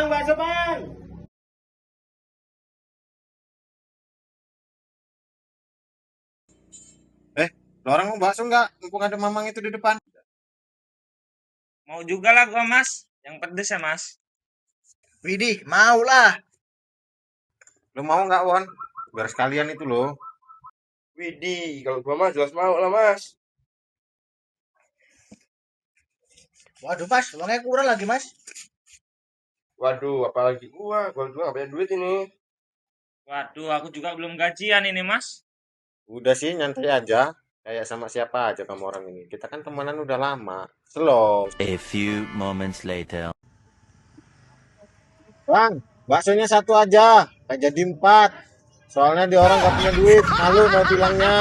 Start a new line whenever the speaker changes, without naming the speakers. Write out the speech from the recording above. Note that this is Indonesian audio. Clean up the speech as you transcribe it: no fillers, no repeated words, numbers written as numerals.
Bang, bakso bang.
Lo orang mau bakso nggak? Mumpung ada mamang itu di depan.
Mau juga lah gua mas, yang pedes ya mas.
Widih, mau lah.
Lo mau nggak, Won? Biar sekalian itu lo.
Widih, kalau gua mah jelas mau lah mas.
Waduh mas, uangnya kurang lagi mas.
Waduh, apalagi gua juga gak punya duit ini.
Waduh, aku juga belum gajian ini mas.
Udah sih, nyantai aja. Kayak sama siapa aja kamu orang ini. Kita kan temenan udah lama. Slow.
A few moments later.
Bang, baksonya satu aja. Gak jadi 4. Soalnya dia orang gak punya duit. Malu mau bilangnya.